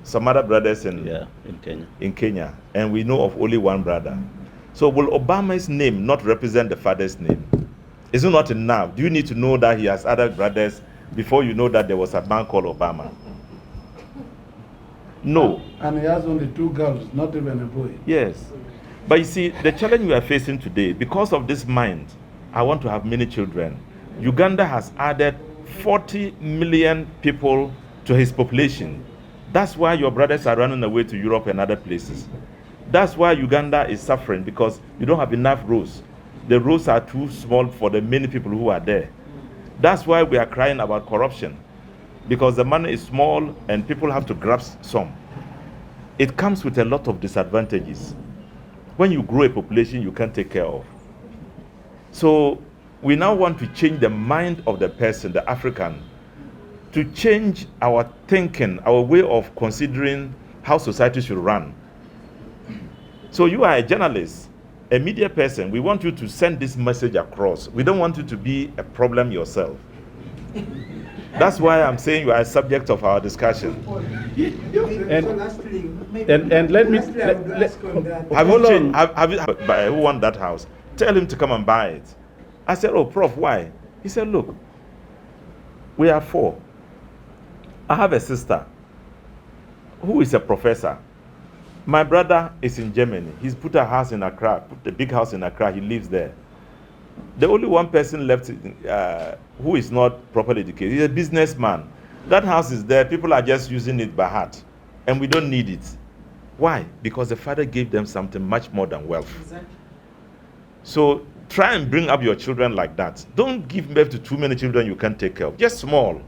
some other brothers in Kenya, and we know of only one brother. So will Obama's name not represent the father's name? Is it not enough? Do you need to know that he has other brothers before you know that there was a man called Obama? No. And he has only 2 girls, not even a boy. Yes. But you see, the challenge we are facing today, because of this mind, I want to have many children. Uganda has added 40 million people to his population. That's why your brothers are running away to Europe and other places. That's why Uganda is suffering, because you don't have enough roads. The roads are too small for the many people who are there. That's why we are crying about corruption, because the money is small and people have to grasp some. It comes with a lot of disadvantages. When you grow a population you can't take care of. So we now want to change the mind of the person, the African, to change our thinking, our way of considering how society should run. So you are a journalist, a media person. We want you to send this message across. We don't want you to be a problem yourself. That's why I'm saying you are a subject of our discussion. And let me... Who won that house? Tell him to come and buy it. I said, oh, Prof, why? He said, look, we are 4. I have a sister who is a professor. My brother is in Germany. He's put a house in Accra, put a big house in Accra. He lives there. The only one person left who is not properly educated, he's a businessman. That house is there. People are just using it by heart. And we don't need it. Why? Because the father gave them something much more than wealth. Exactly. So try and bring up your children like that. Don't give birth to too many children you can't take care of. Just small.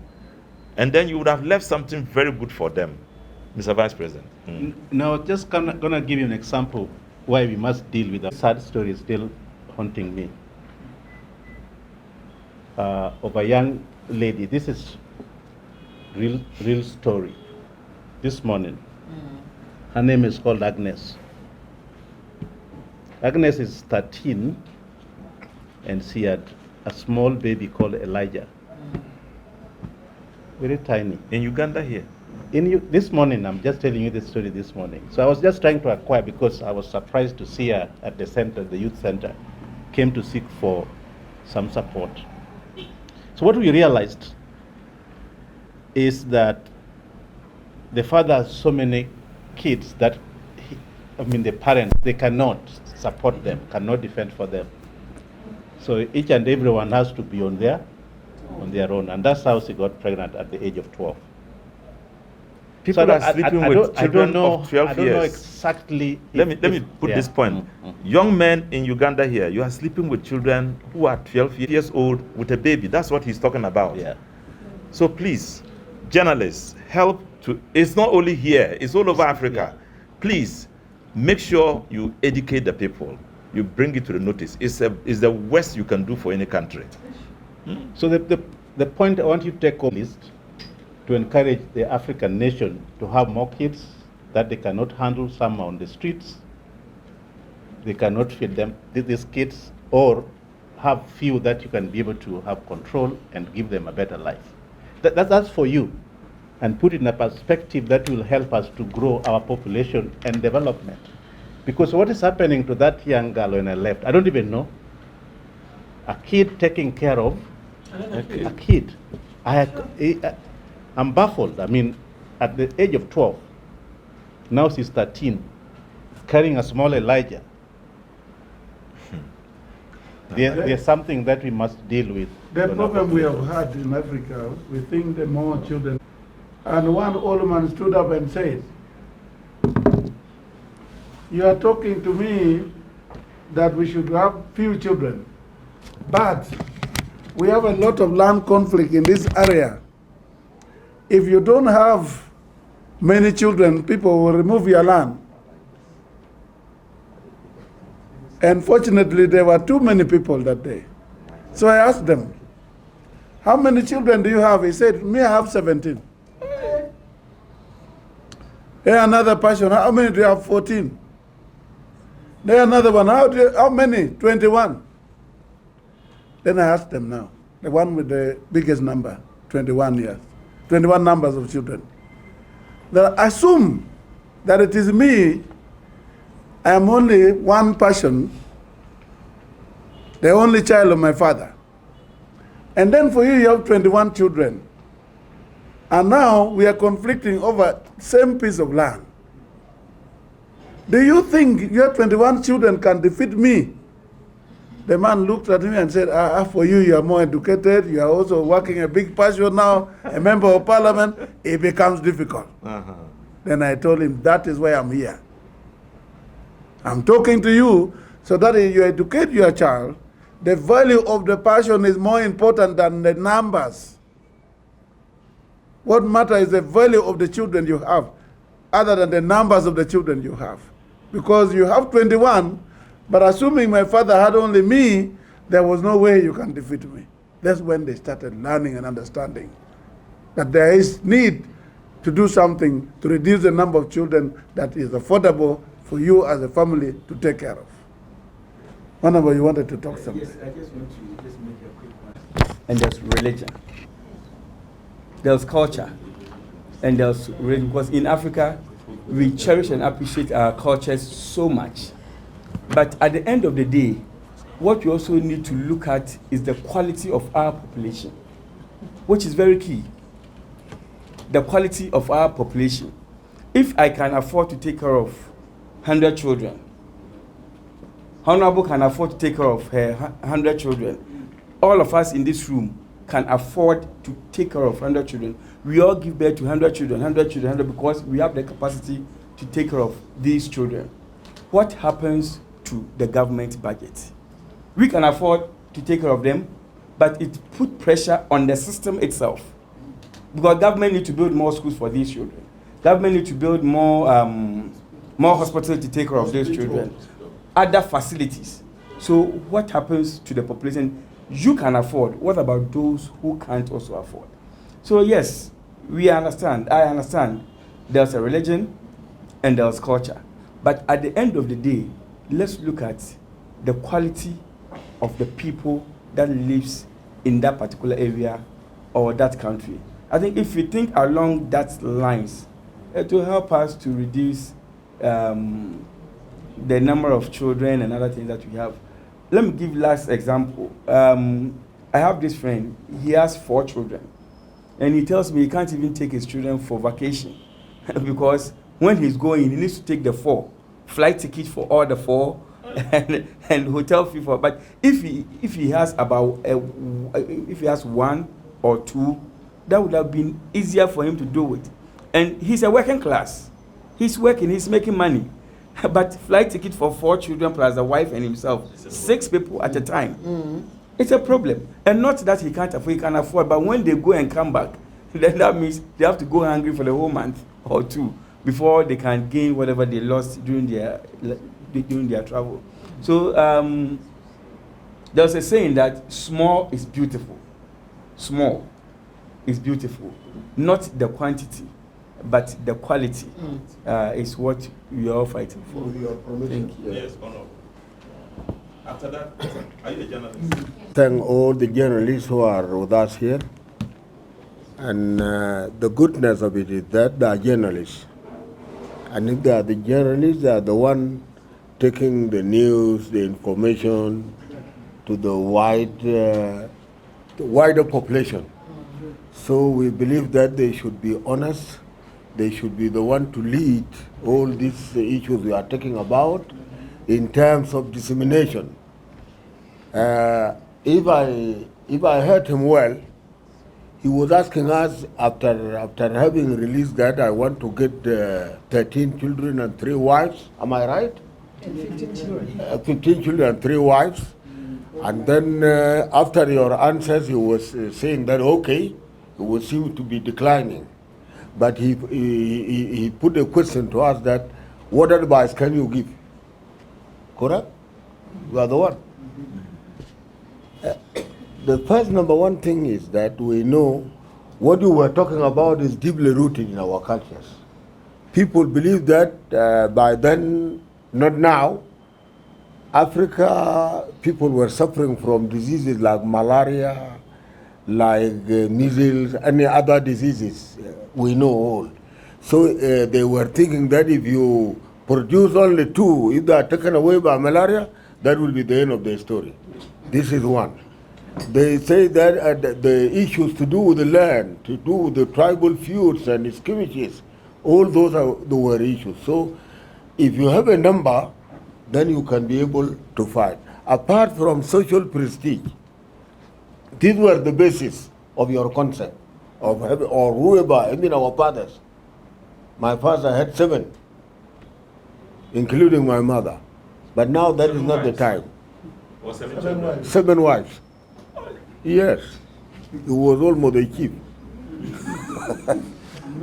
And then you would have left something very good for them. Mr. Vice President. Now, just gonna give you an example why we must deal with a sad story still haunting me. Of a young lady. This is real story. This morning, her name is called Agnes. Agnes is 13, and she had a small baby called Elijah. Very tiny. In Uganda here? This morning, I'm just telling you this story this morning. So I was just trying to acquire, because I was surprised to see her at the center, the youth center, came to seek for some support. So what we realized is that the father has so many kids that, the parents, they cannot support them, cannot defend for them. So each and everyone has to be on their own. And that's how she got pregnant at the age of 12. People are sleeping with children of 12 years. I don't know exactly. Let me put this point. Young men in Uganda here, you are sleeping with children who are 12 years old with a baby. That's what he's talking about. Yeah. So please, journalists, help to, it's not only here, it's all over Africa. Yeah. Please, make sure you educate the people. You bring it to the notice. It's the worst you can do for any country. So the point I want you to take on is to encourage the African nation to have more kids that they cannot handle. Some are on the streets. They cannot feed them, these kids, or have few that you can be able to have control and give them a better life. That's for you. And put it in a perspective that will help us to grow our population and development. Because what is happening to that young girl when I left, I don't even know. A kid taking care of a kid. I'm baffled. At the age of 12, now she's 13, carrying a small Elijah. There's something that we must deal with. The problem we have had in Africa, we think the more children. And one old man stood up and said, you are talking to me that we should have few children, but we have a lot of land conflict in this area. If you don't have many children, people will remove your land. And fortunately, there were too many people that day. So I asked them, how many children do you have? He said, me, I have 17. There another person, how many do you have? 14. There another one, how many? 21. Then I asked them now, the one with the biggest number, 21 years, 21 numbers of children. that assume that it is me, I am only one person, the only child of my father. And then for you have 21 children. And now we are conflicting over same piece of land. Do you think your 21 children can defeat me? The man looked at me and said, for you are more educated, you are also working a big passion now, a member of parliament, it becomes difficult. Then I told him, that is why I'm here. I'm talking to you so that you educate your child. The value of the passion is more important than the numbers. What matters is the value of the children you have, other than the numbers of the children you have. Because you have 21, but assuming my father had only me, there was no way you can defeat me. That's when they started learning and understanding that there is need to do something to reduce the number of children that is affordable for you as a family to take care of. Honorable, you wanted to talk something? Yes, I just want to just make a quick point. And there's religion. There's culture. And there's religion. Because in Africa, we cherish and appreciate our cultures so much. But at the end of the day, what we also need to look at is the quality of our population, which is very key. The quality of our population. If I can afford to take care of 100 children, Honorable can afford to take care of her 100 children. All of us in this room can afford to take care of 100 children. We all give birth to 100 children, 100 children, 100 because we have the capacity to take care of these children. What happens to the government budget? We can afford to take care of them, but it puts pressure on the system itself. Because government need to build more schools for these children. Government need to build more hospitals to take care of these children. Other facilities. So what happens to the population you can afford? What about those who can't also afford? So yes, we understand, I understand, there's a religion and there's culture. But at the end of the day, let's look at the quality of the people that lives in that particular area or that country. I think if we think along that lines, it will help us to reduce the number of children and other things that we have. Let me give last example. I have this friend, he has 4 children. And he tells me he can't even take his children for vacation. Because when he's going, he needs to take the 4. Flight ticket for all the 4 and hotel fee for. But if he has about, if he has 1 or 2, that would have been easier for him to do it. And he's a working class. He's working, he's making money. But flight ticket for 4 children plus a wife and himself, 6 people at a time. It's a problem. And not that he can't afford, he can afford, but when they go and come back, then that means they have to go hungry for the whole month or 2 before they can gain whatever they lost during their travel. So there's a saying that small is beautiful. Small is beautiful. Not the quantity, but the quality is what we are all fighting for. Thank you. Yes, Honorable. After that, are you a journalist? Thank all the journalists who are with us here. And the goodness of it is that they are journalists. And if they are the journalists, they are the one taking the news, the information to the wider population. So we believe that they should be honest. They should be the one to lead all these issues we are talking about in terms of dissemination. If I heard him well, he was asking us after having released that I want to get 13 children and 3 wives. Am I right? 15 children. 15 children and 3 wives. And then after your answers, he was saying that okay, he would seem to be declining. But he put a question to us that, what advice can you give? Correct? You are the one. The first number one thing is that we know what you were talking about is deeply rooted in our cultures. People believe that by then, not now, Africa, people were suffering from diseases like malaria, like measles, any other diseases, we know all. So they were thinking that if you produce only 2, if they are taken away by malaria, that will be the end of the story. This is one. They say that the issues to do with the land, to do with the tribal feuds and skirmishes, all those were issues. So if you have a number, then you can be able to fight. Apart from social prestige, these were the basis of your concept, of or whoever, I mean our fathers. My father had 7, including my mother. But now that is not the time. Or 7 children? 7 wives. Yes. He was almost a chief.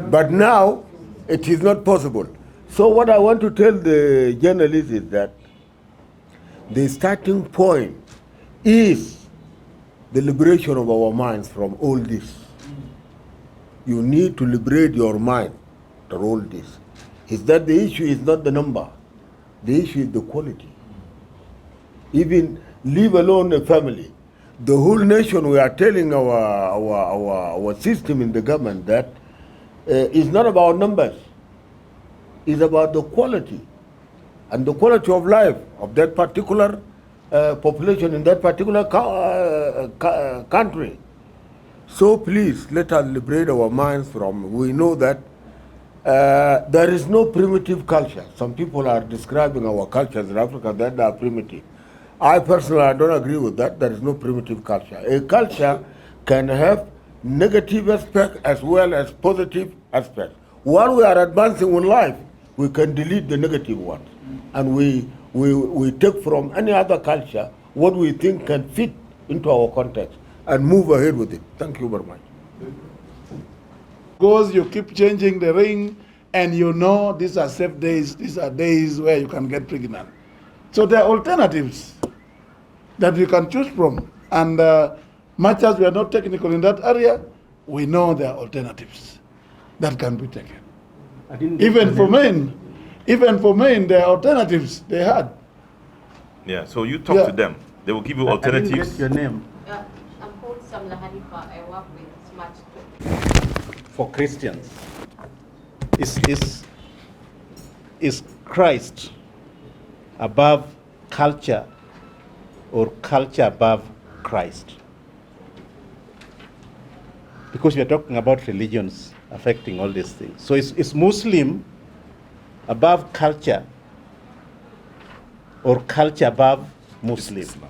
But now it is not possible. So what I want to tell the journalists is that the starting point is the liberation of our minds from all this. You need to liberate your mind from all this. Is that the issue is not the number. The issue is the quality. Even leave alone a family. The whole nation, we are telling our system in the government that it's not about numbers. It's about the quality and the quality of life of that particular population in that particular country. So please, let us liberate our minds from, we know that there is no primitive culture. Some people are describing our cultures in Africa that they are primitive. I personally, I don't agree with that. There is no primitive culture. A culture can have negative aspects as well as positive aspects. While we are advancing in life, we can delete the negative ones. And we take from any other culture what we think can fit into our context and move ahead with it. Thank you very much. Because you keep changing the ring and you know these are safe days, these are days where you can get pregnant. So there are alternatives that we can choose from. And much as we are not technical in that area, we know there are alternatives that can be taken. Even for men, there are alternatives they had. Yeah, so you talk to them. They will give you alternatives. I didn't get your name. I'm called Samla Hanifa. I work with Smart. For Christians, is Christ above culture or culture above Christ? Because we are talking about religions affecting all these things. So is Muslim above culture or culture above Muslim? Islam.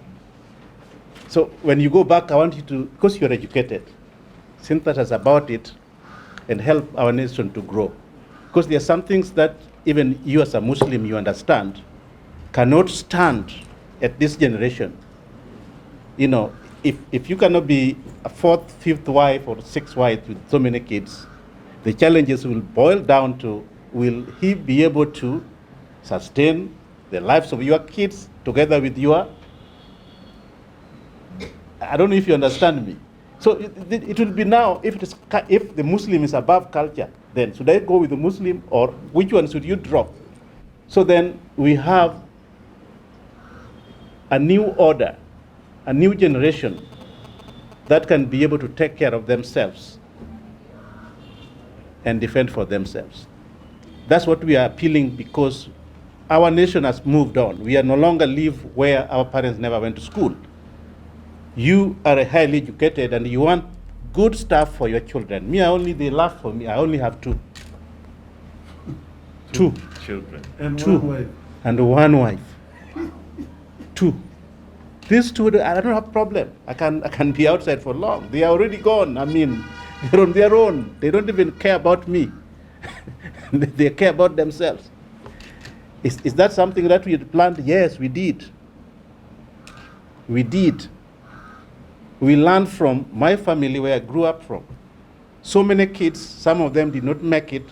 So when you go back, I want you to, because you're educated, synthesize about it and help our nation to grow. Because there are some things that even you as a Muslim, you understand, cannot stand at this generation. You know, if you cannot be a 4th, 5th wife or 6th wife with so many kids, the challenges will boil down to, will he be able to sustain the lives of your kids together with your, I don't know if you understand me. So it will be now, if the Muslim is above culture, then should I go with the Muslim or which one should you drop? So then we have a new order, a new generation that can be able to take care of themselves and defend for themselves. That's what we are appealing, because our nation has moved on. We are no longer live where our parents never went to school. You are highly educated and you want good stuff for your children. They laugh for me. I only have 2. Two children. And 2 one wife. and 1 wife. 2. These 2, I don't have problem. I can be outside for long. They are already gone. I mean, they're on their own. They don't even care about me. They care about themselves. Is that something that we had planned? Yes, we did. We did. We learned from my family where I grew up from. So many kids, some of them did not make it.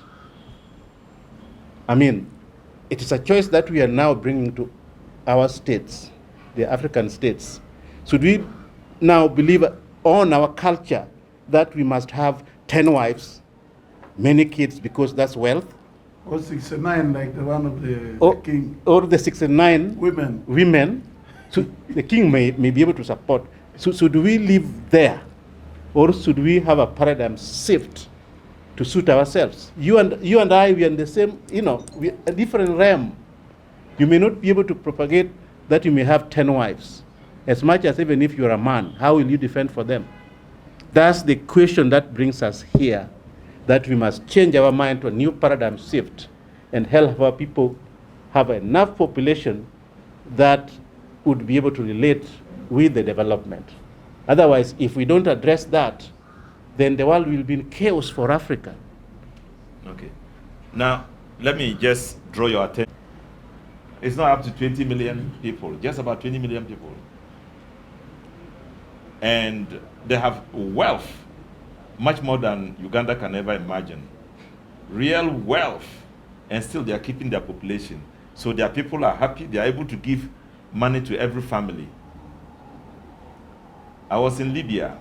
I mean, it is a choice that we are now bringing to our states, the African states. Should we now believe on our culture that we must have 10 wives, many kids, because that's wealth? Or 69, like the one of the king. Or the 69 women. So the king may be able to support. So do we live there? Or should we have a paradigm shift to suit ourselves. You and I, we are in the same, we a different realm. You may not be able to propagate that you may have 10 wives, as much as even if you're a man, how will you defend for them? That's the question that brings us here, that we must change our mind to a new paradigm shift and help our people have enough population that would be able to relate with the development. Otherwise, if we don't address that, then the world will be in chaos for Africa. Okay. Now, let me just draw your attention. It's not up to 20 million people, just about 20 million people. And they have wealth, much more than Uganda can ever imagine. Real wealth, and still they are keeping their population. So their people are happy, they are able to give money to every family. I was in Libya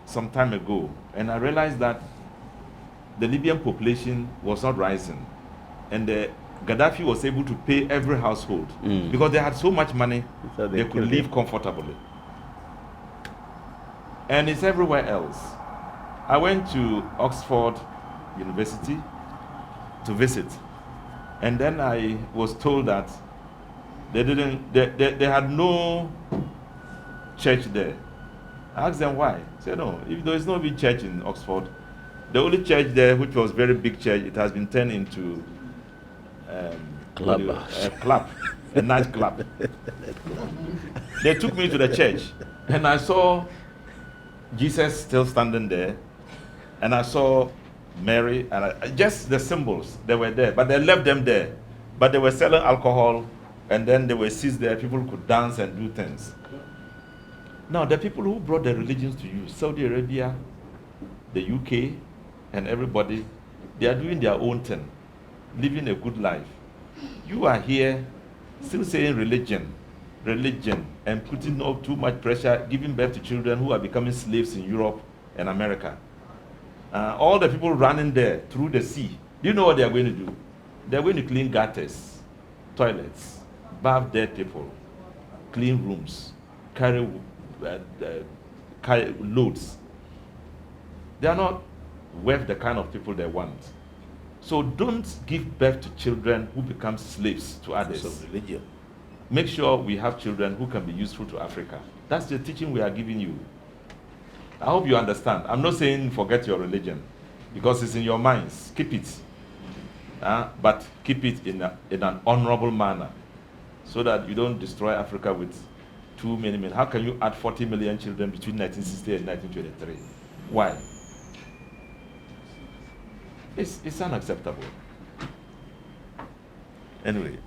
some time ago, and I realized that the Libyan population was not rising. And Gaddafi was able to pay every household because they had so much money, so they could live comfortably. And it's everywhere else. I went to Oxford University to visit, and then I was told that they had no church there. I asked them why. They said, no, if there is no big church in Oxford, the only church there, which was very big church, it has been turned into a club, a nightclub. They took me to the church, and I saw Jesus still standing there, and I saw Mary, and just the symbols, they were there, but they left them there. But they were selling alcohol, and then they were seats there, people could dance and do things. Now, the people who brought the religions to you, Saudi Arabia, the UK, and everybody, they are doing their own thing, living a good life. You are here still saying religion, and putting up too much pressure, giving birth to children who are becoming slaves in Europe and America. All the people running there through the sea, do you know what they are going to do? They are going to clean gutters, toilets, bath dead people, clean rooms, carry loads. They are not worth the kind of people they want. So don't give birth to children who become slaves to others. Of religion. Make sure we have children who can be useful to Africa. That's the teaching we are giving you. I hope you understand. I'm not saying forget your religion, because it's in your minds. Keep it. But keep it in an honorable manner, so that you don't destroy Africa with too many men. How can you add 40 million children between 1960 and 1923? Why? It's unacceptable. Anyway,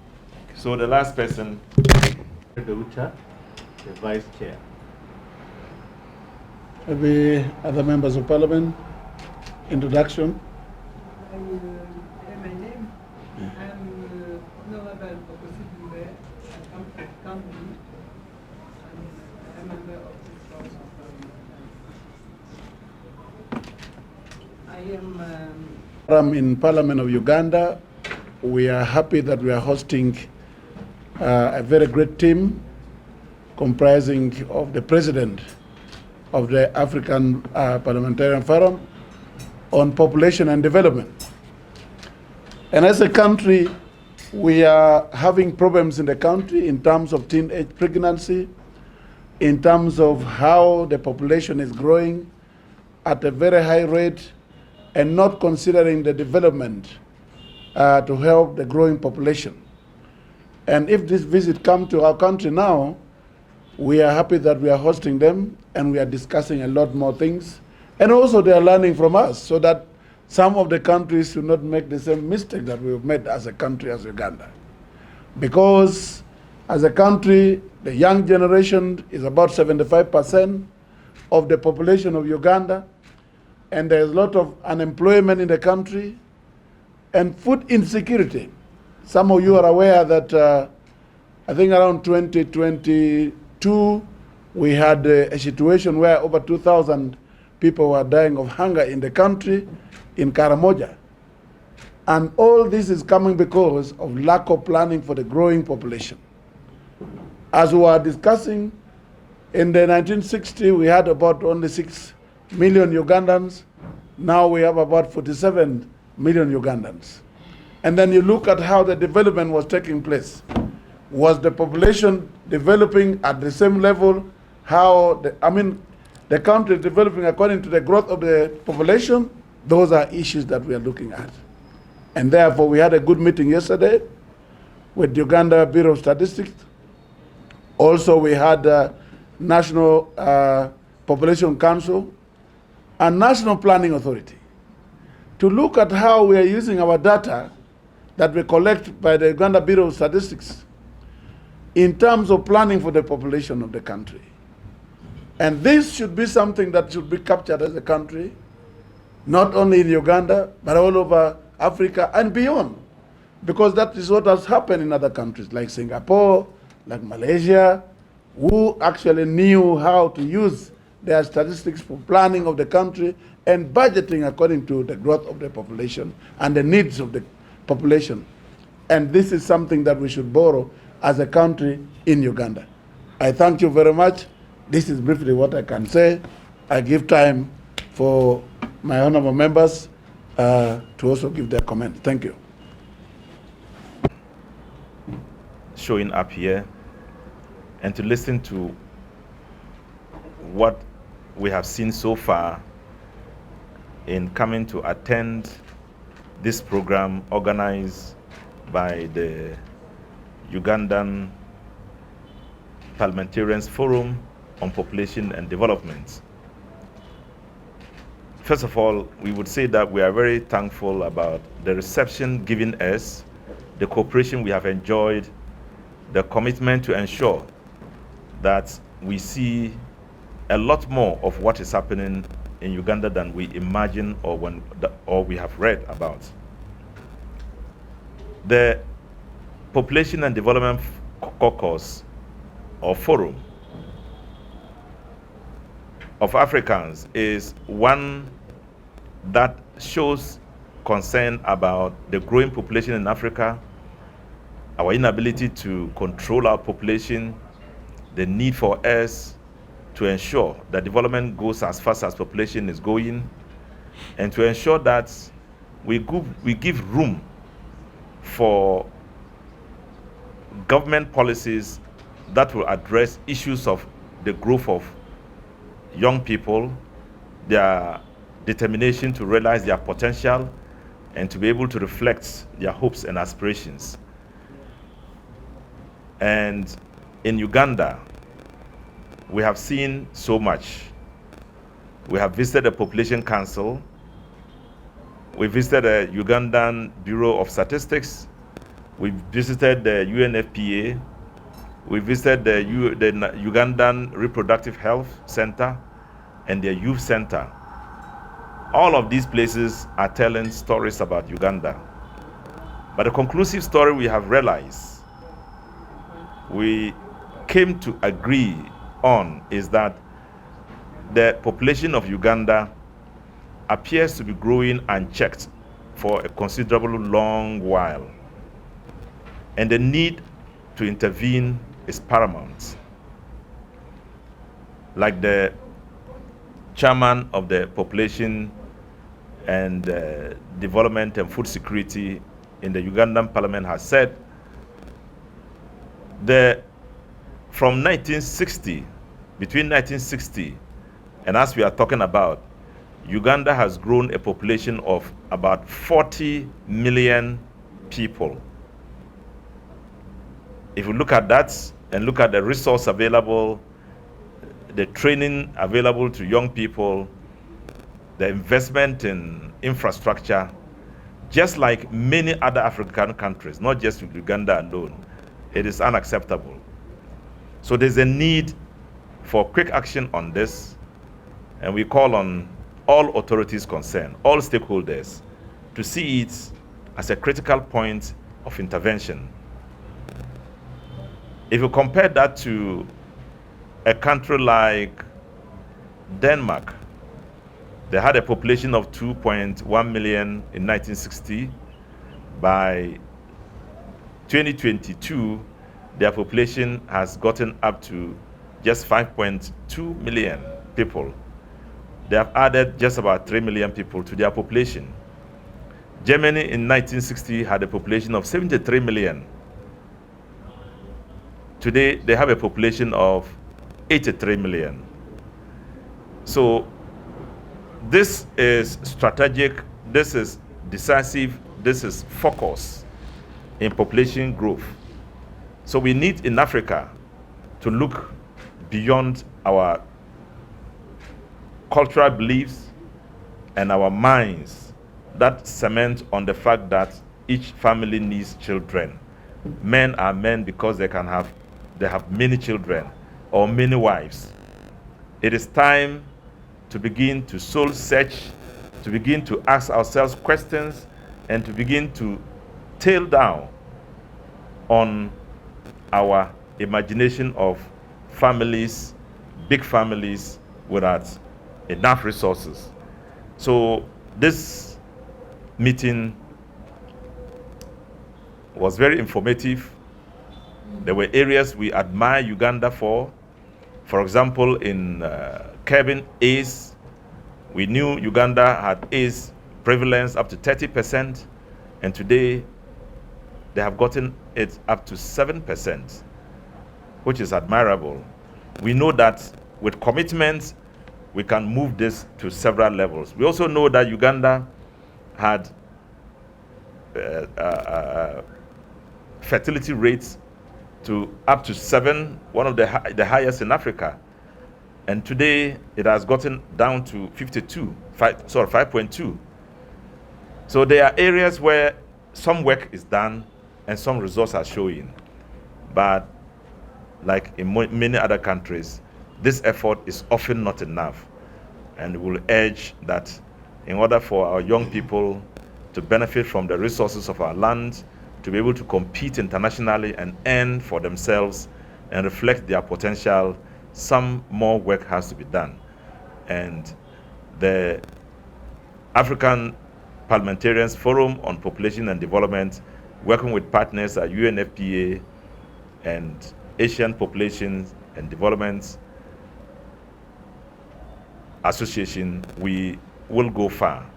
so the last person. The Vice Chair. The other members of Parliament, introduction. I will say my name. I'm Honorable Populace. I come from Cambodia, and I'm a member of this House of Parliament. I am In Parliament of Uganda, we are happy that we are hosting a very great team comprising of the President of the African Parliamentary Forum on population and development. And as a country, we are having problems in the country in terms of teenage pregnancy, in terms of how the population is growing at a very high rate, and not considering the development to help the growing population. And if this visit comes to our country now, we are happy that we are hosting them, and we are discussing a lot more things. And also they are learning from us, so that some of the countries should not make the same mistake that we've made as a country as Uganda. Because as a country, the young generation is about 75% of the population of Uganda, and there's a lot of unemployment in the country and food insecurity. Some of you are aware that I think around 2022, we had a situation where over 2,000 people were dying of hunger in the country, in Karamoja. And all this is coming because of lack of planning for the growing population. As we were discussing, in the 1960s, we had about only 6 million Ugandans. Now we have about 47 million Ugandans. And then you look at how the development was taking place. Was the population developing at the same level? The country is developing according to the growth of the population? Those are issues that we are looking at. And therefore, we had a good meeting yesterday with Uganda Bureau of Statistics. Also, we had National Population Council and National Planning Authority to look at how we are using our data that we collect by the Uganda Bureau of Statistics in terms of planning for the population of the country. And this should be something that should be captured as a country, not only in Uganda, but all over Africa and beyond. Because that is what has happened in other countries like Singapore, like Malaysia, who actually knew how to use their statistics for planning of the country and budgeting according to the growth of the population and the needs of the population. And this is something that we should borrow as a country in Uganda. I thank you very much. This is briefly what I can say. I give time for my honorable members to also give their comment. Thank you. Showing up here and to listen to what we have seen so far in coming to attend this program organized by the Ugandan Parliamentary Forum on Population and Development. First of all, we would say that we are very thankful about the reception given us, the cooperation we have enjoyed, the commitment to ensure that we see a lot more of what is happening in Uganda than we imagine or we have read about. The Population and Development Caucus or Forum of Africans is one that shows concern about the growing population in Africa, our inability to control our population, the need for us to ensure that development goes as fast as population is going, and to ensure that we give room for government policies that will address issues of the growth of young people, their determination to realize their potential, and to be able to reflect their hopes and aspirations. And in Uganda, we have seen so much. We have visited the Population Council. We visited the Ugandan Bureau of Statistics. We visited the UNFPA. We visited the Ugandan Reproductive Health Center and their youth center. All of these places are telling stories about Uganda. But the conclusive story we have realized, we came to agree on, is that the population of Uganda appears to be growing unchecked for a considerable long while. And the need to intervene is paramount. Like the chairman of the Population and Development and Food Security in the Ugandan Parliament has said, from 1960, between 1960 and as we are talking about, Uganda has grown a population of about 40 million people. If you look at that and look at the resource available, the training available to young people, the investment in infrastructure, just like many other African countries, not just Uganda alone, it is unacceptable. So there's a need for quick action on this, and we call on all authorities concerned, all stakeholders, to see it as a critical point of intervention. If you compare that to a country like Denmark, they had a population of 2.1 million in 1960. By 2022, their population has gotten up to just 5.2 million people. they have added just about 3 million people to their population. Germany in 1960 had a population of 73 million. Today, they have a population of 83 million. So this is strategic, this is decisive, this is focus in population growth. So we need in Africa to look beyond our cultural beliefs and our minds that cement on the fact that each family needs children. Men are men because they have many children or many wives. It is time to begin to soul search, to begin to ask ourselves questions, and to begin to tail down on our imagination of families, big families without enough resources. So this meeting was very informative. There were areas we admire Uganda for. For example, in curbing AIDS, we knew Uganda had AIDS prevalence up to 30%, and today they have gotten it up to 7%, which is admirable. We know that with commitment, we can move this to several levels. We also know that Uganda had fertility rates to up to 7, one of the highest in Africa. And today it has gotten down to 5.2. So there are areas where some work is done and some results are showing. But like in many other countries, this effort is often not enough. And we will urge that in order for our young people to benefit from the resources of our land, to be able to compete internationally and earn for themselves and reflect their potential, some more work has to be done. And the African Parliamentary Forum on Population and Development, working with partners at UNFPA and Asian Population and Development Association, we will go far.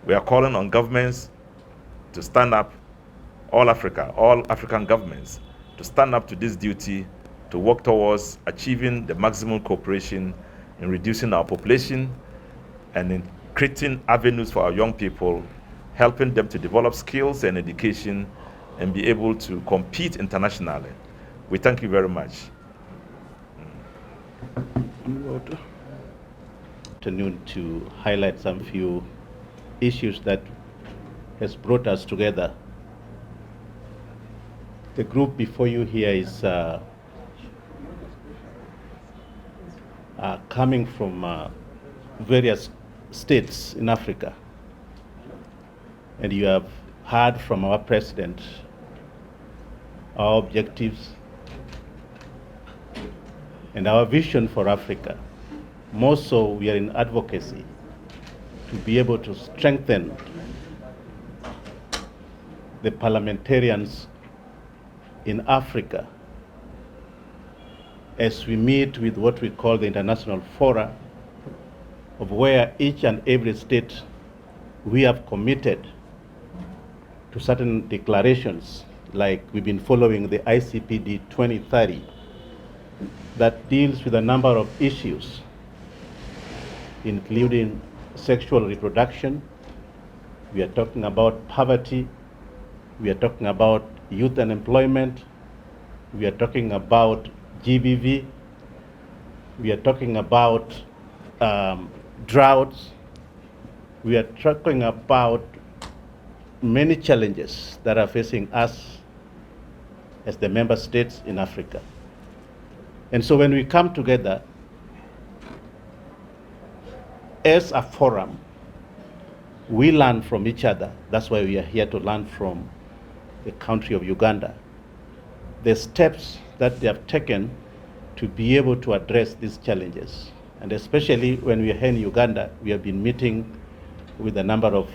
We are calling on governments to stand up, all African governments, to stand up to this duty, to work towards achieving the maximum cooperation in reducing our population and in creating avenues for our young people, helping them to develop skills and education and be able to compete internationally. We thank you very much. Afternoon to highlight some few issues that has brought us together. The group before you here is coming from various states in Africa. And you have heard from our president our objectives and our vision for Africa. More so, we are in advocacy to be able to strengthen the parliamentarians in Africa as we meet with what we call the international fora, of where each and every state we have committed to certain declarations, like we've been following the ICPD 2030 that deals with a number of issues, including sexual reproduction. We are talking about poverty. We are talking about youth unemployment. We are talking about GBV. We are talking about droughts. We are talking about many challenges that are facing us as the member states in Africa. And so when we come together as a forum, we learn from each other. That's why we are here to learn from the country of Uganda, the steps that they have taken to be able to address these challenges. And especially when we are here in Uganda, we have been meeting with a number of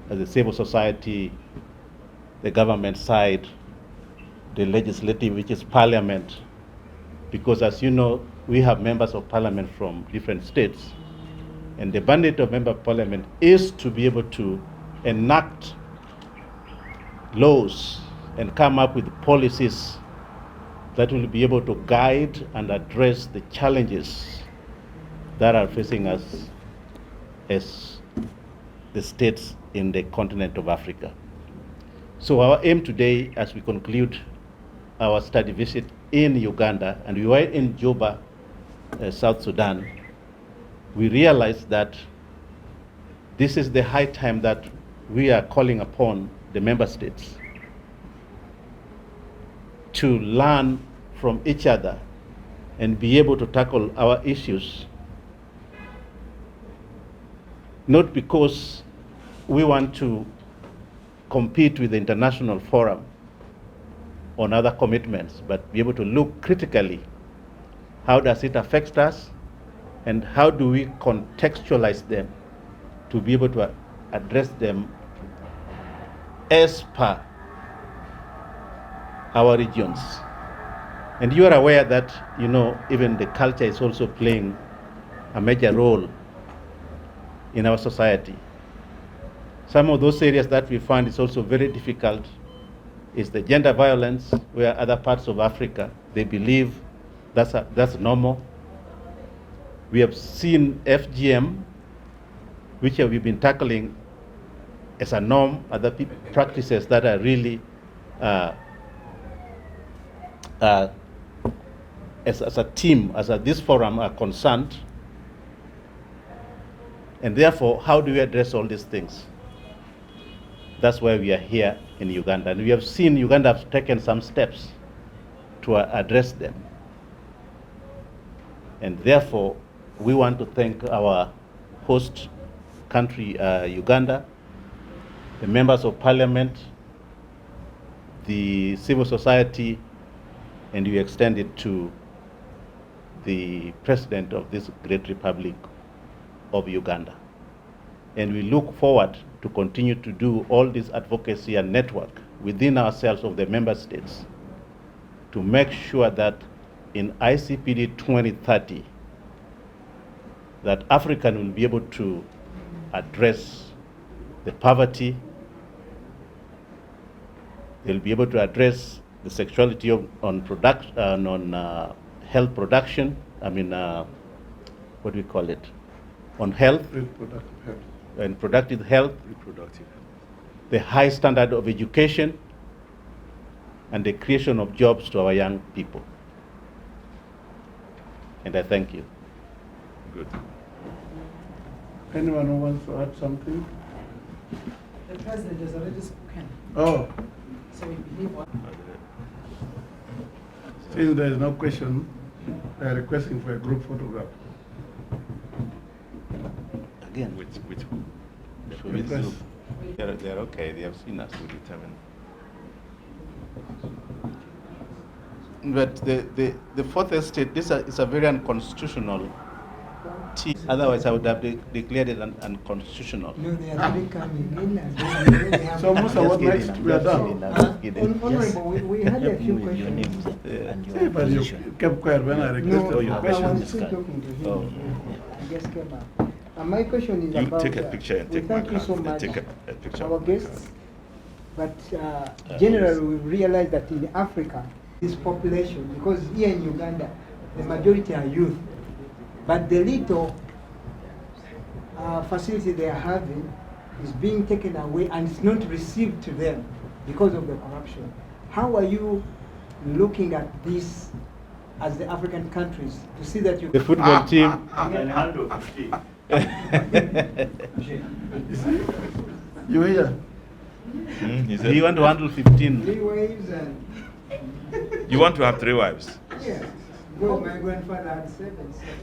the civil society, the government side, the legislative, which is parliament, because as you know, we have members of parliament from different states. And the mandate of member of parliament is to be able to enact laws and come up with policies that will be able to guide and address the challenges that are facing us as the states in the continent of Africa. So our aim today, as we conclude our study visit in Uganda, and we were in Juba, South Sudan, we realized that this is the high time that we are calling upon the member states to learn from each other and be able to tackle our issues, not because we want to compete with the international forum on other commitments, but be able to look critically, how does it affect us, and how do we contextualize them to be able to address them as per our regions. And you are aware that, even the culture is also playing a major role in our society. Some of those areas that we find is also very difficult is the gender violence, where other parts of Africa, they believe that's normal. We have seen FGM, which we've been tackling as a norm, other practices that are really, as a team, this forum are concerned. And therefore, how do we address all these things? That's why we are here in Uganda. And we have seen Uganda have taken some steps to address them. And therefore, we want to thank our host country, Uganda, the members of parliament, the civil society, and we extend it to the president of this great republic of Uganda. And we look forward to continue to do all this advocacy and network within ourselves of the member states to make sure that in ICPD 2030, that Africa will be able to address the poverty, they'll be able to address the sexuality on health production, what do we call it? On health, Reproductive health. and productive health, the high standard of education, and the creation of jobs to our young people. And I thank you. Good. Anyone who wants to add something? The president has already spoken, Oh, so we believe what. since there is no question, they are requesting for a group photograph. Again, Which Request. they're okay, they have seen us. will determine. But the fourth estate, this is a very unconstitutional team. Otherwise, I would have declared it unconstitutional. No, they are already coming in and then we have. So Musa, what Just next? kidding, We are I'm done. just kidding. Honorable, we had a few Your name questions. and Yeah, your but you position. kept quiet when I No, requested you for have I was questions. still talking to him. Oh. I just came up. And my question is You about. take a picture and we take my thank you card. so and much, take a picture. our of my guests. But generally, we realize that in Africa, this population, because here in Uganda, the majority are youth, but the little facility they are having is being taken away and it's not received to them because of the corruption. How are you looking at this as the African countries to see that you The football team. You hear? He Do said, you want to handle 15? three waves and you want to have 3 wives? yeah, well, my grandfather had 7. So.